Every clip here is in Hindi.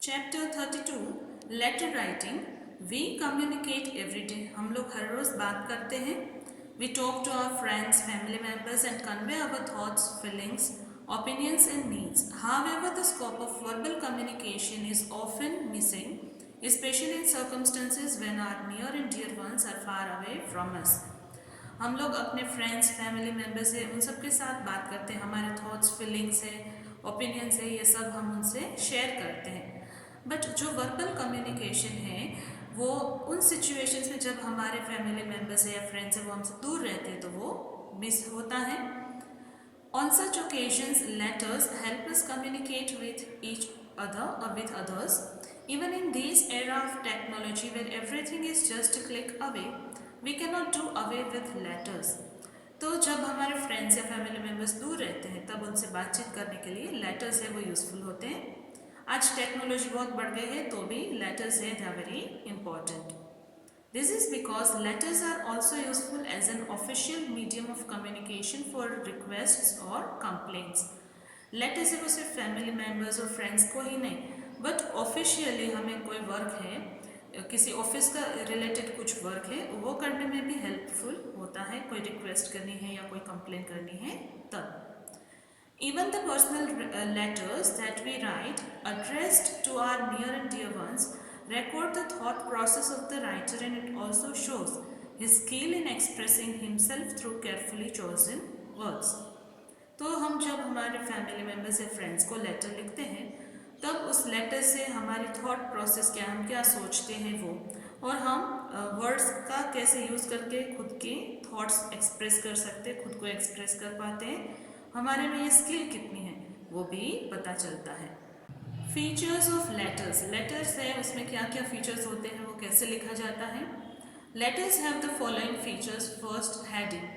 Chapter 32 letter writing. We communicate every day लोग हर रोज बात करते हैं। We talk to our friends, family members and convey our thoughts, feelings, opinions and needs. However, the scope of verbal communication is often missing, especially in circumstances when our near and dear ones are far away from us. हम लोग अपने फ्रेंड्स, फैमिली मेम्बर्स है, उन सब के साथ बात करते हैं। हमारे थॉट्स, फीलिंग्स है, ओपिनियंस है, ये सब हम उनसे शेयर करते हैं। बट जो वर्बल कम्युनिकेशन है वो उन सिचुएशंस में जब हमारे फैमिली मेम्बर्स है या फ्रेंड्स है वो हमसे दूर रहते हैं तो वो मिस होता है। On such occasions letters help us communicate with each other और with others. Even in this era of technology where everything is just a click away, we can not do away with letters. तो जब हमारे फ्रेंड्स या फैमिली मेम्बर्स दूर रहते हैं तब उनसे बातचीत करने के लिए लेटर्स है वो यूज़फुल होते हैं। आज टेक्नोलॉजी बहुत बढ़ गई है तो भी लेटर्स है they are very important. This is because letters are also useful as an official medium of communication for request और कंप्लेंट्स। लेटर से वो सिर्फ फैमिली मेम्बर्स और फ्रेंड्स को ही नहीं बट ऑफिशियली हमें कोई वर्क है, किसी ऑफिस का रिलेटेड कुछ वर्क है, वो करने में भी हेल्पफुल होता है। कोई रिक्वेस्ट करनी है या कोई कंप्लेंट करनी है तब। Even the personal letters that we write addressed to our near and dear ones record the thought process of the writer, and it also shows his skill in expressing himself through carefully chosen words. तो हम जब हमारे फैमिली मेम्बर्स या फ्रेंड्स को लेटर लिखते हैं तब उस लेटर से हमारी थॉट प्रोसेस क्या, हम क्या सोचते हैं वो, और हम वर्ड्स का कैसे यूज़ करके खुद के थॉट्स एक्सप्रेस कर सकते हैं, खुद को एक्सप्रेस कर पाते हैं, हमारे में ये स्किल कितनी है वो भी पता चलता है। Features of letters. लेटर्स है उसमें क्या क्या फीचर्स होते हैं, वो कैसे लिखा जाता है। Letters have the following features. First, heading.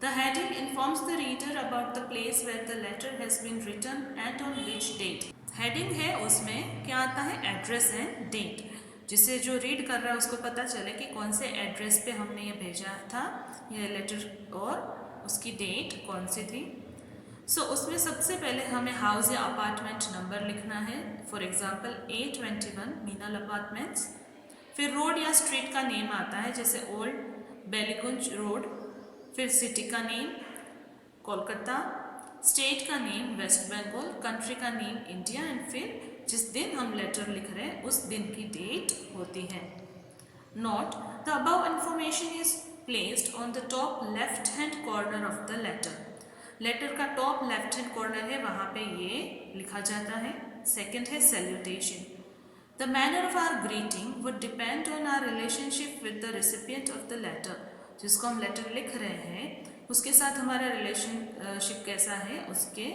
The heading informs the reader about the place where the letter has been written and on which date. Heading है उसमें क्या आता है, एड्रेस एंड डेट, जिससे जो रीड कर रहा है उसको पता चले कि कौन से एड्रेस पे हमने ये भेजा था ये लेटर और उसकी डेट कौन सी थी। उसमें सबसे पहले हमें हाउस या अपार्टमेंट नंबर लिखना है। For example A21 Meenal apartments. फिर रोड या स्ट्रीट का नेम आता है, जैसे ओल्ड बेलीगंज रोड। फिर सिटी का नेम कोलकाता, स्टेट का नेम वेस्ट बंगाल, कंट्री का नेम इंडिया, एंड फिर जिस दिन हम लेटर लिख रहे हैं उस दिन की डेट होती है। Note, the above information is placed on the top left hand corner of the letter. Letter का टॉप लेफ्ट हैंड कॉर्नर है, वहाँ पे ये लिखा जाता है। सेकंड है salutation. The manner of our greeting would depend on our relationship with the recipient of the letter. जिसको हम लेटर लिख रहे हैं उसके साथ हमारा रिलेशनशिप कैसा है उसके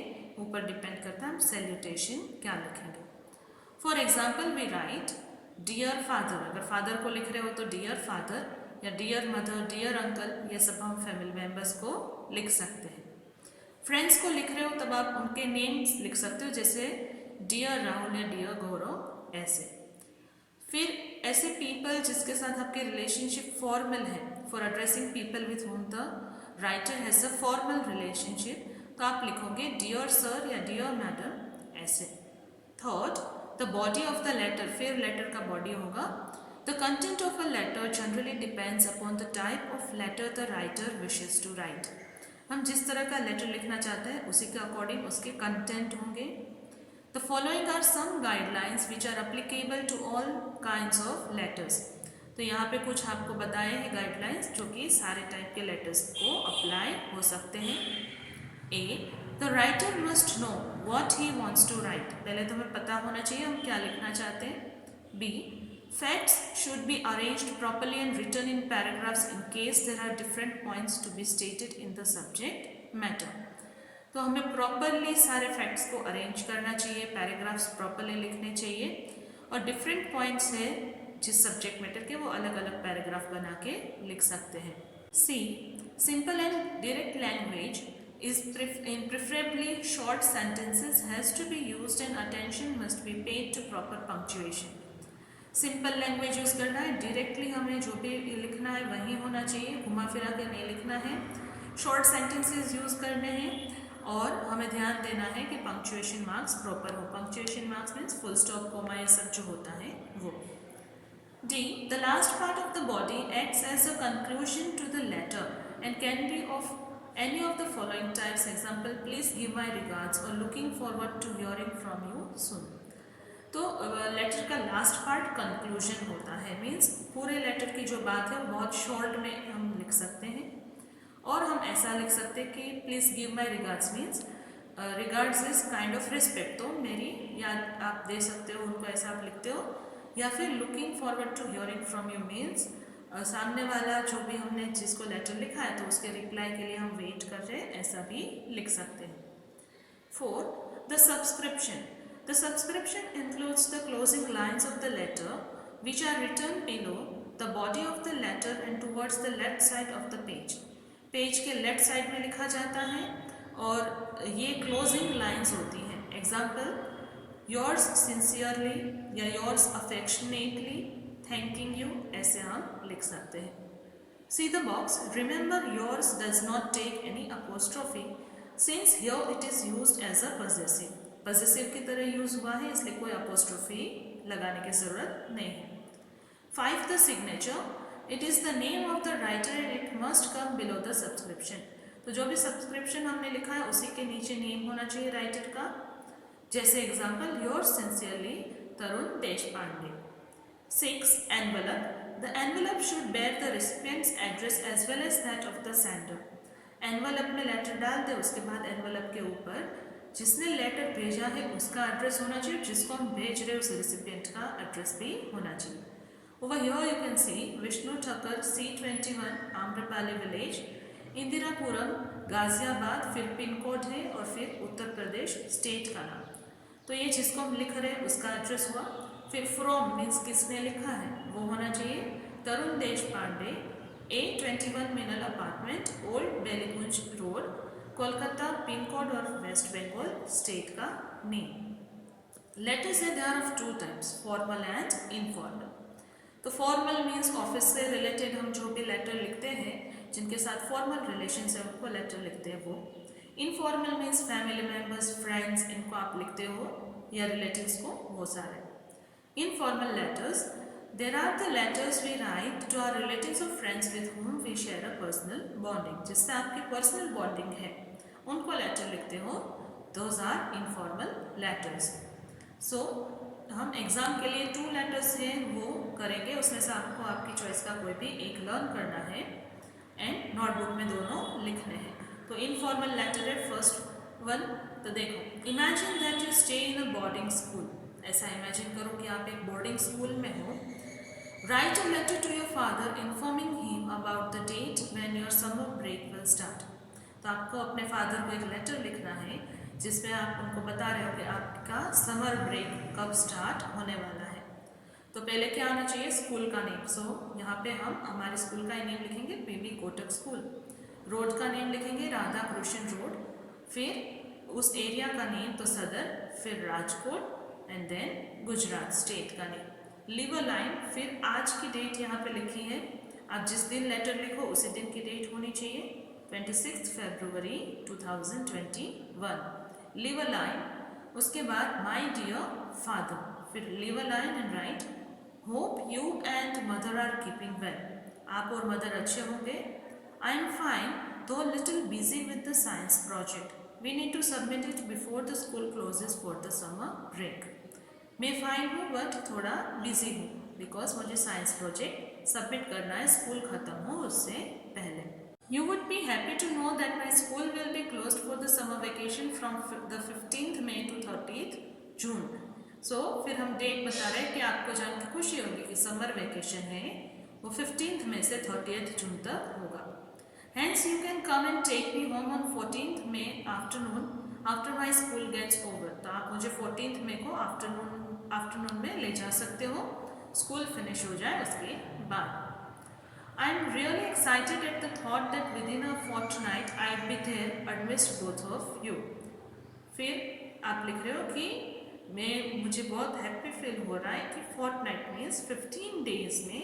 ऊपर डिपेंड करता है हम सैल्यूटेशन क्या लिखेंगे। For example we write dear father. अगर फादर को लिख रहे हो तो डियर फादर या डियर मदर, डियर अंकल, ये सब हम फैमिली मेम्बर्स को लिख सकते हैं। फ्रेंड्स को लिख रहे हो तब आप उनके नेम्स लिख सकते हो, जैसे डियर राहुल या डियर गौरव, ऐसे। फिर ऐसे पीपल जिसके साथ आपके रिलेशनशिप फॉर्मल है, for addressing people with whom the writer has a formal relationship, तो आप लिखोगे डियर सर या डियर मैडम, ऐसे। Third, the body of the letter. फिर लेटर का बॉडी होगा। The content of a letter generally depends upon the type of letter the writer wishes to write. हम जिस तरह का लेटर लिखना चाहते हैं उसी के अकॉर्डिंग उसके कंटेंट होंगे। The following are some guidelines which are applicable to all kinds of letters. तो यहाँ पे कुछ आपको बताए हैं गाइडलाइंस जो कि सारे टाइप के लेटर्स को अप्लाई हो सकते हैं। A, the writer must know what he wants to write. पहले तो हमें पता होना चाहिए हम क्या लिखना चाहते हैं। B, facts should be arranged properly and written in paragraphs in case there are different points to be stated in the subject matter. तो हमें प्रॉपरली सारे फैक्ट्स को अरेंज करना चाहिए, पैराग्राफ्स प्रॉपरली लिखने चाहिए, और डिफरेंट पॉइंट्स है जिस सब्जेक्ट मैटर के वो अलग अलग पैराग्राफ बना के लिख सकते हैं। C, simple and direct language is in preferably short sentences has to be used and attention must be paid to proper punctuation. Simple language use करना है, डायरेक्टली हमें जो भी लिखना है वही होना चाहिए, घुमा फिरा के नहीं लिखना है। शॉर्ट सेंटेंसेस यूज़ करने हैं और हमें ध्यान देना है कि पंक्चुएशन मार्क्स प्रॉपर हो। Punctuation marks means full stop comma ये सब जो होता है वो। D. The last part of the body acts as a conclusion to the letter and can be of any of the following types. Example, please give my regards or looking forward to hearing from you soon. तो लेटर का लास्ट पार्ट कंक्लूजन होता है, मीन्स पूरे लेटर की जो बात है वो बहुत शॉर्ट में हम लिख सकते हैं। और हम ऐसा लिख सकते हैं कि please give my regards means regards is kind of respect, तो मेरी याद आप दे सकते हो उनको, ऐसा आप लिखते हो। या फिर looking forward to hearing from you means सामने वाला जो भी हमने जिसको लेटर लिखा है तो उसके रिप्लाई के लिए हम वेट कर रहे हैं, ऐसा भी लिख सकते हैं। 4. The subscription. The subscription includes the closing lines of the letter which are written below the body of the letter and towards the left side of the page. Page के लेफ्ट साइड में लिखा जाता है और ये क्लोजिंग लाइंस होती हैं। एग्जाम्पल, योर्स सिंसियरली या योर्स अफेक्शनेटली, थैंकिंग यू, ऐसे हम लिख सकते हैं। See the box, remember yours does not take any apostrophe since here it is used as a possessive. Possessive की तरह यूज हुआ है इसलिए कोई अपोस्ट्रोफी लगाने की जरूरत नहीं है। 5. The signature. It is the name of the writer and it must come below the subscription. तो जो भी सब्सक्रिप्शन हमने लिखा है उसी के नीचे नेम होना चाहिए राइटर का। जैसे example, yours sincerely Tarun Deshpande. 6. Envelope. The envelope should bear the recipient's address as well as that of the sender. Envelope में लेटर डाल दे, उसके बाद एनवलप के ऊपर जिसने लेटर भेजा है उसका एड्रेस होना चाहिए, जिसको हम भेज रहे हैं उस रेसिपिएंट का एड्रेस भी होना चाहिए। Over here you can see Vishnu Thakur, C21, Amrapali village, Indirapuram, Ghaziabad, फिर पिन कोड है और फिर उत्तर प्रदेश स्टेट का नाम। तो ये जिसको हम लिख रहे हैं उसका एड्रेस हुआ। फिर फ्रॉम मीन्स किसने लिखा है वो होना चाहिए, तरुण Deshpande, A21 Minal apartment, old Ballygunge road, Kolkata, pin code और वेस्ट बंगाल स्टेट का नेम। लेटर्स है there of 2 types, formal and informal. तो फॉर्मल मीन्स ऑफिस से रिलेटेड हम जो भी लेटर लिखते हैं जिनके साथ फॉर्मल रिलेशन है उनको लेटर लिखते हैं वो। Informal means family members, friends, इनको आप लिखते हो या रिलेटिव्स को, वो सारे। Informal letters, there are the letters we write to our relatives और friends with whom we share a personal bonding, जिससे आपकी पर्सनल बॉन्डिंग है उनको लेटर लिखते हो, those are informal letters. So हम एग्ज़ाम के लिए 2 लेटर्स हैं वो करेंगे, उसमें से आपको आपकी चॉइस का कोई भी एक लर्न करना है एंड नोटबुक में दोनों लिखने हैं। तो इनफॉर्मल लेटर है फर्स्ट वन। तो देखो, imagine that you stay in a boarding school. ऐसा इमेजिन करो कि आप एक बोर्डिंग स्कूल में हो। Write a letter to your father informing him about the date when your summer break will start. तो आपको अपने फादर को एक लेटर लिखना है जिसमें आप उनको बता रहे हो कि आपका समर ब्रेक कब स्टार्ट होने वाला है। तो पहले क्या आना चाहिए, स्कूल का नेम। सो यहाँ पे हम हमारे स्कूल का ही नेम लिखेंगे, पीबी कोटक स्कूल। रोड का नेम लिखेंगे राधा कृष्ण रोड, फिर उस एरिया का नेम तो सदर, फिर Rajkot and then Gujarat state का नेम। लीव अ लाइन, फिर आज की डेट यहाँ पे लिखी है, आप जिस दिन लेटर लिखो उसी दिन की डेट होनी चाहिए, 26 फरवरी 2021। लीव अ लाइन, उसके बाद माई डियर फादर, फिर leave a line and write hope you and mother are keeping well. आप और मदर अच्छे होंगे। I am fine though little busy with the science project, we need to submit it before the school closes for the summer break. मैं फाइन हूँ बट थोड़ा बिजी हूँ बिकॉज मुझे साइंस प्रोजेक्ट सबमिट करना है स्कूल ख़त्म हो उससे पहले। You would be happy to know that my school will be closed for the summer vacation from the 15th May to 30th June. So फिर हम डेट बता रहे हैं कि आपको जान के खुशी होगी कि समर वेकेशन है वो 15th May से 30th June तक होगा। Hence you can come and take me home on 14th May afternoon after my school gets over. तो आप मुझे 14th May को आफ्टरनून में ले जा सकते हो, स्कूल फिनिश हो जाए उसके बाद। I am really excited at the thought that within a fortnight I'd be there amidst both of you. फिर आप लिख रहे हो कि मुझे बहुत हैप्पी फील हो रहा है कि fortnight मीन्स 15 days में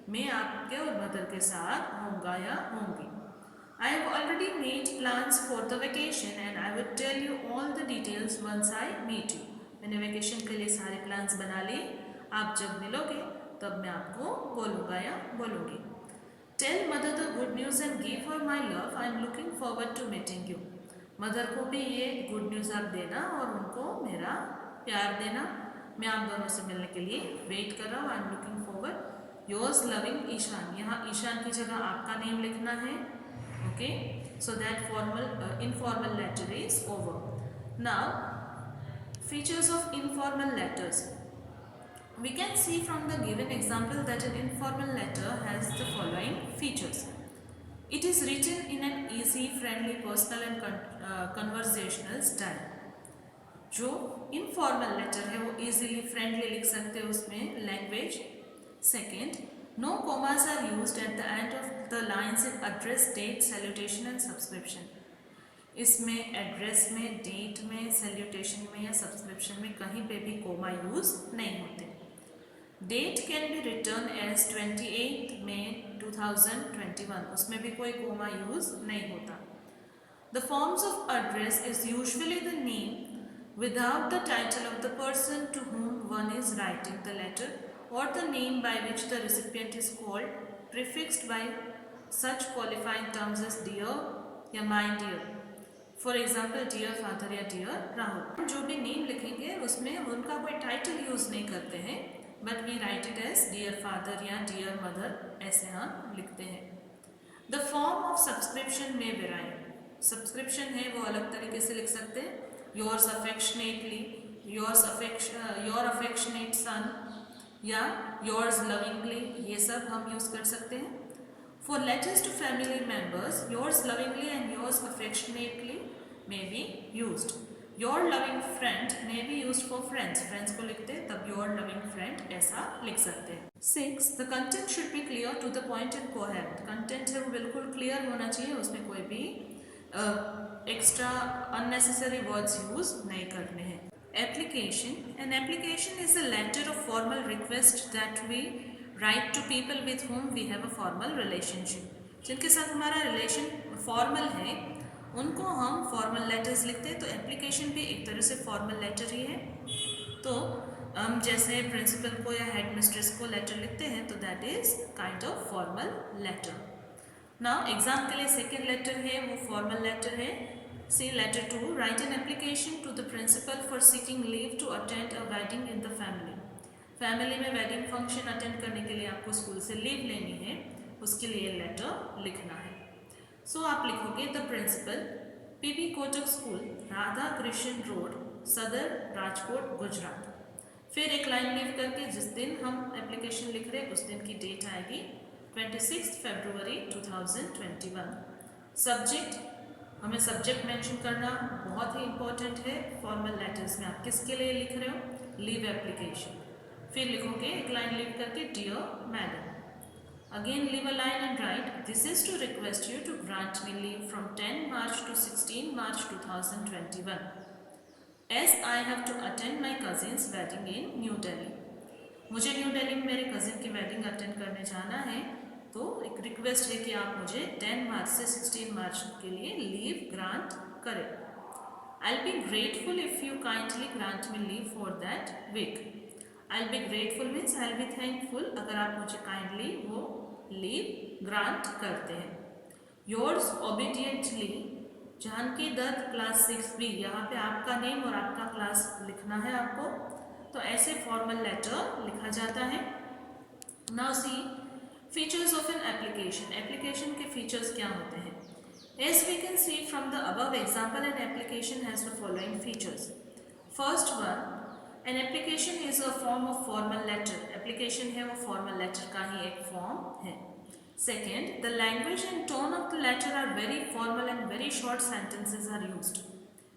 मैं आपके और मदर के साथ होऊंगा या होंगी। I have already made plans for the vacation and I will tell you all the details once I meet you. मैंने वेकेशन के लिए सारे प्लान्स बना लिए, आप जब मिलोगे तब मैं आपको बोलूँगा या बोलूँगी. Tell mother the good news and give her my love. I am looking forward to meeting you. Mother को भी ये गुड न्यूज़ आप देना और उनको मेरा प्यार देना. मैं आप दोनों से मिलने के लिए वेट कर रहा हूँ. I am looking forward. Yours loving Ishan. यहाँ ईशान की जगह आपका नेम लिखना है. Okay, so that formal informal letter is over. Now features of informal letters. We can see from the given example that an informal letter has the following features. It is written in an easy, friendly, personal and conversational style. जो informal letter है वो easily, friendly लिख सकते हैं उसमें language. Second, no commas are used at the end of the lines in address, date, salutation and subscription. इसमें एड्रेस में, डेट में, सैल्यूटेशन में या सब्सक्रिप्शन में कहीं पे भी कोमा यूज नहीं होते. Date can be written as 28 May 2021. उसमें भी कोई कोमा यूज नहीं होता. The forms of address is usually the name without the title of the person to whom one is writing the letter or the name by which the recipient is called, prefixed by such qualifying terms as dear या my dear. For example dear father या डियर राहुल. जो भी नेम लिखेंगे उसमें उनका कोई टाइटल यूज नहीं करते हैं, but we write it as dear father या डियर मदर, ऐसे हम लिखते हैं. द फॉर्म ऑफ सब्सक्रिप्शन में वेराई. सब्सक्रिप्शन है वो अलग तरीके से लिख सकते हैं. योर्स अफेक्शनेटली, योर अफेक्शनेट सन या योर्स लविंगली, ये सब हम यूज कर सकते हैं. For letters to family members, yours lovingly and yours affectionately may be used. Your loving friend may be used for friends. Friends को लिखते हैं तब your loving friend ऐसा लिख सकते हैं. 6. The content should be clear, to the point and coherent. Content है वो बिल्कुल clear होना चाहिए, उसमें कोई भी extra unnecessary words use नहीं करने हैं. Application. An application is a letter of formal request that we write to people with whom we have a formal relationship. जिनके साथ हमारा रिलेशन फॉर्मल है उनको हम फॉर्मल लेटर्स लिखते हैं. तो एप्लीकेशन भी एक तरह से फॉर्मल लेटर ही है. तो हम जैसे प्रिंसिपल को या हेड मिस्ट्रेस को लेटर लिखते हैं तो that is kind of formal letter. Now exam के लिए सेकेंड लेटर है वो फॉर्मल लेटर है. C letter 2. Write an application to the principal for seeking leave to attend a wedding in the family. Family में वेडिंग फंक्शन अटेंड करने के लिए आपको स्कूल से लीव लेनी है, उसके लिए लेटर लिखना है. सो आप लिखोगे the principal, PB Kotak school, Radha Krishna road, Sadar, Rajkot, Gujarat. फिर एक लाइन लीव करके जिस दिन हम एप्लीकेशन लिख रहे हैं उस दिन की डेट आएगी 26 फरवरी 2021. सब्जेक्ट, हमें सब्जेक्ट मेंशन करना बहुत ही इंपॉर्टेंट है फॉर्मल लेटर्स में. आप किसके लिए लिख रहे हो? Leave application. फिर लिखोगे एक लाइन लीव करके dear madam. Again leave a line and write this is to request you to grant me leave from 10 March to 16 March 2021 as I have to attend my cousins wedding in New Delhi. मुझे न्यू दिल्ली में मेरे कजिन की वेडिंग अटेंड करने जाना है, तो एक रिक्वेस्ट है कि आप मुझे 10 मार्च से 16 मार्च के लिए लीव ग्रांट करें. I will be grateful if you kindly grant me leave for that week. I'll be grateful means I'll be thankful अगर आप मुझे काइंडली वो लीव ग्रांट करते हैं. Yours obediently Janaki Dutt class 6B. यहाँ पे आपका नेम और आपका क्लास लिखना है आपको, तो ऐसे फॉर्मल लेटर लिखा जाता है. Now see features of an application. Application के फीचर्स क्या होते हैं? As we can see from the above example an application has the following features. First one, an application is a form of formal letter. Application है वो फॉर्मल लेटर का ही एक फॉर्म है. Second, the language and tone of the letter are very formal and very short sentences are used.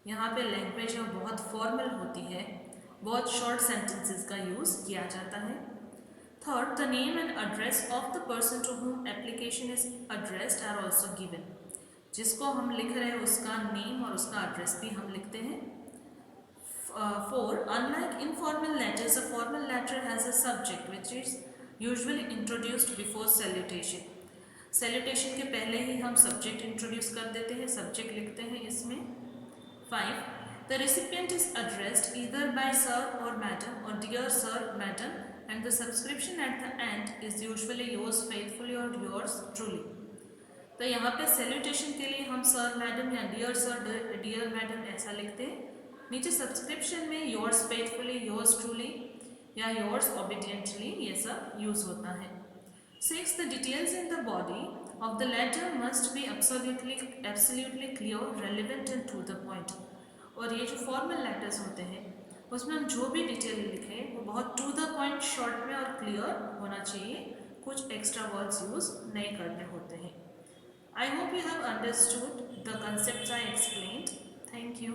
यहाँ पे लैंग्वेज है बहुत फॉर्मल होती है, बहुत शॉर्ट सेंटेंसेज का यूज किया जाता है. Third, the name and address of the person to whom application is addressed are also given. जिसको हम लिख रहे हैं उसका नेम और उसका एड्रेस भी हम लिखते हैं. 4. Unlike informal letters, a formal letter has a subject which is usually introduced before salutation. Salutation के पहले ही हम सब्जेक्ट इंट्रोड्यूस कर देते हैं, सब्जेक्ट लिखते हैं इसमें। 5. The recipient is addressed either by sir or madam or dear sir, madam, and the subscription at the end is usually yours faithfully or yours truly. तो यहाँ पे सैल्यूटेशन के लिए हम सर मैडम या डियर सर डियर मैडम ऐसा लिखते हैं। नीचे सब्सक्रिप्शन में योर्स फेथफुली, योर्स ट्रूली या योर्स ओबीडियंटली ये सब यूज होता है। 6. The details in the body of the letter must be absolutely clear, relevant and to the point. और ये जो फॉर्मल लेटर्स होते हैं उसमें हम जो भी डिटेल लिखें वो बहुत टू द पॉइंट, शॉर्ट में और क्लियर होना चाहिए, कुछ एक्स्ट्रा वर्ड्स यूज नहीं करने होते हैं। I hope you have understood the concepts I explained. Thank you.